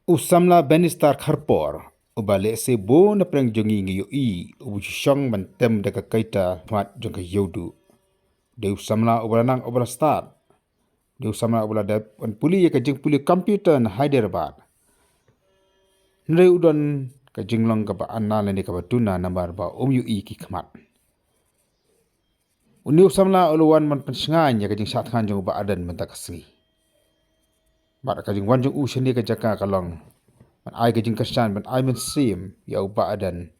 Usamla benistar kharpor ubale se bo na preng jongi ngi yo I ubu shong man tem de ka kaita mat jong ka yodu de usamla ubalanang ubala start de usamla ubala de an puli ka jing puli computer na Hyderabad nre udon ka jinglong ka ba anna le ka batuna nambar ba yu I ki khamat uni usamla uluwan man pensngan ya ka jing sat khan jong ba adan man ta kasngi Mak kajing wanjung seni ke jaka kalong. Man ai kajing kesan man ai men sim ya uba adan.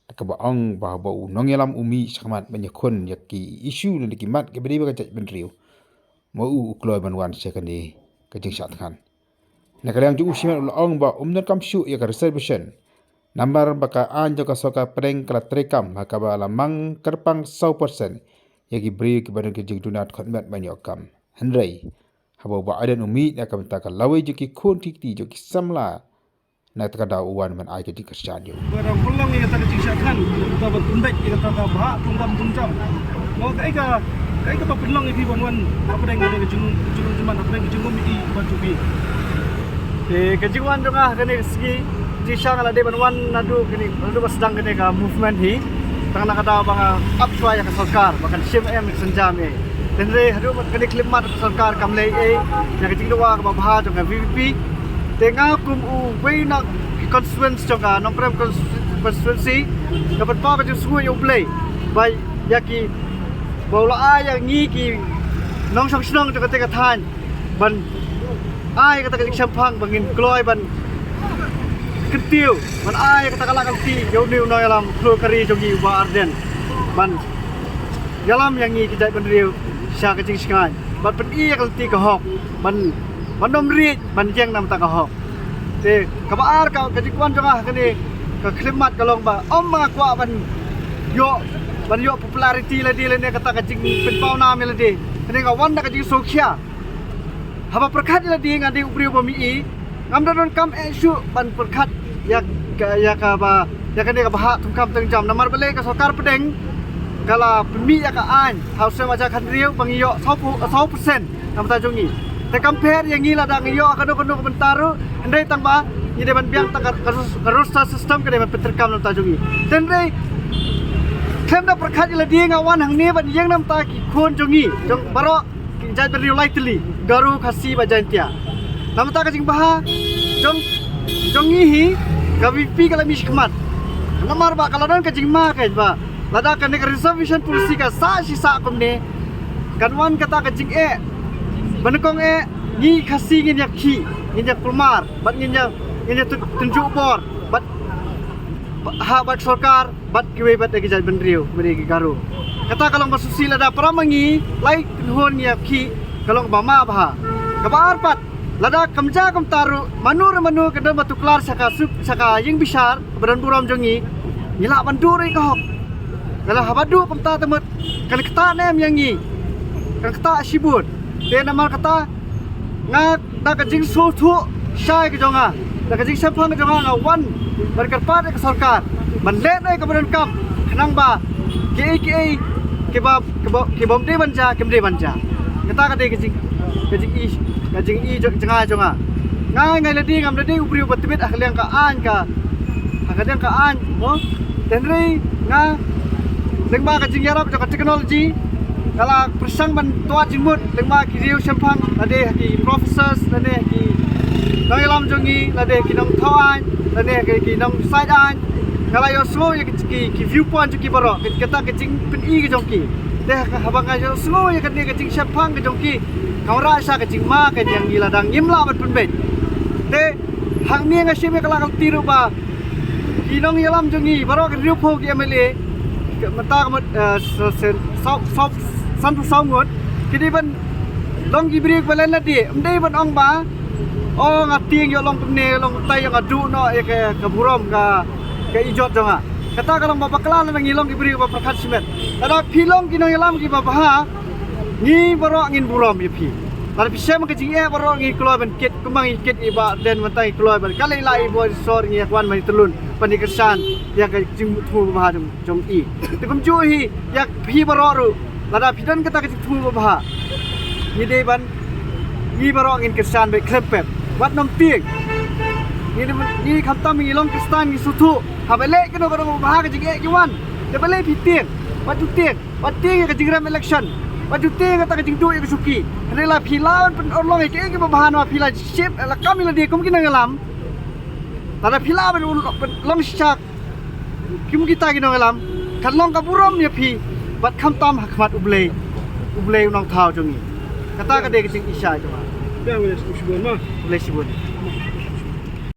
Tak baong bahawa nong yalam umi sakamat menyekun ya ki isu ni ki mat ke beri bakajak benriu. Mau ukloi man wan sekani kajing satkan. Nak kalian ju usiman ong ba umnar kam syu ya ka reservation. Nambar baka an joka soka preng kala trekam maka ba lamang kerpang 100% ya ki beri ke badan kajing dunat khotmat banyokam. Henry Habo ba adan umi na kam ta lawe joki khon tikti joki samla na ta da uwan man ai ke dikasyan yo barang pulang yang kata diciksakan kita bertundek kita kata bahak tungkam tuncam mau kai ka pulang ipi bangun apa yang ada kejung cuman apa yang kejung mi baju bi kejungan dong kene segi disang ala de banwan nadu kene nadu sedang kene ka movement hi tang nak kata bang upswa ya ka sarkar bahkan CMM senjam dan re hadu kene klimat sarkar kamle yang kejing doa ka bahha jong VVP tengah kum we nak constituency jong non prem constituency dapat pa ka semua yo play bai yaki bola ay ngi ki nong sang snong jong ka than ban ai kata ka champang bangin kloi ban ketiu ban ai kata kala kalti yo niu no yalam klo kari jogi ba arden ban yalam yang ngi kijai ban riu sya ka jing singai ban pen I kalti ka hok ban nom ri ban jeng nam ta ka hok te ka baar ka jikwan jong kani ka klimat kalong ba om ma kwa ban yo popularity la di le ne kata ka jing pen pau na me la di kani ka wan ka jing sokhya haba perkhat la di ngadi upriu ba mi I ngam don kam isu ban perkhat ya ka ba ya kani ka bahak tungkam tengjam namar bele ka sarkar pedeng kala pemi ya ka an house ma ja khan riu bangiyo 100% nam ta jongi te compare yang ngila da ngiyo ka do bentaru ndai tang ba ni de ban biang tang karus system ka de ban peterkam nam ta jongi den re kem da perkhat la di ngawan hang ni ban yang nam ta ki khon jongi jong baro jai beriu lightly garu khasi ba jantia nam ta ka jing baha jongi hi ka VP kala mishkmat namar ba kala don ka jing ma ka ba lada kan reservation policy ka sa si sa kom ne kanwan kata ka jing banekong ni khasi ngin yak khi ngin yak pulmar bat ngin yak tunjuk bor bat ha bat sarkar bat kiwe bat ki jai benriu meri ki garu kata kalong basusi lada pramangi lai hon yak khi kalong bama bha kabar pat lada kamja kam taru manu kedam batuklar saka ying bisar badan buram jongi ngila bandur ka hok Kalau habadu pemta temut kan kata nem yang ni kan kata sibut dia nama kata ngak da kajing so thu sai ke jonga da kajing sampang ke jonga wan berkat ke sarkar ban let ai ke badan kam nang ba ke bom de banja kata kajing I jonga ngai ladi ngam ladi ubri batbit ahliang ka an no tenri nga lengma ka jingyarap ka technology kala persang ban tua jimut lengma ki riu sampang ade ki professors ade ki nang ilam jongi ade ki nang thawan ade ki nang side an kala yo smo ki viewpoint ki baro kata ka jing pen I ki jongki de habang yo smo ya ka jing sampang ki jongki kaura sa ka jing ma ka yang giladang yimla bat penbet de hang ni nga shime kala kal tiru ba ki nang ilam jongi baro ki riu pho ki MLA mata kamu santu sangut kini ban long gibri balen ladi mdai ban ong ba ngating yo long kemne long tai yang adu no ya ke buram ka ijot jonga kata kalau bapa kelala nang ilong gibri ba perkat simet ada pilong kinong ilam ki bapa ni baro ngin buram ya pi lar bisa makajing baro ngi keluar ban kit kumang kit iba den matai keluar ban kali lai boy sor ngi kwan mai telun panikesan ya ka jing thu ba jong I tekum ju hi ya phi baro lada pidan kata ka thu ba ni de ban ni baro ngin kesan be krepep wat nom tiek ni khamta mi long kristan ni suthu habele keno keno bahag jige yuan de bele piteng watu tieng ka jingram election watu tieng ka jing du ke suki rela philawan pen orlong ke bahan wa phila ship la kamila de kum kinangalam tada phila ben long shak kim kita kinangalam kan long ka burom ya phi bat khamtam hakmat ublei unong thau jongi kata ka de ke jing isha jama Yang boleh sebut mah. ublei sibun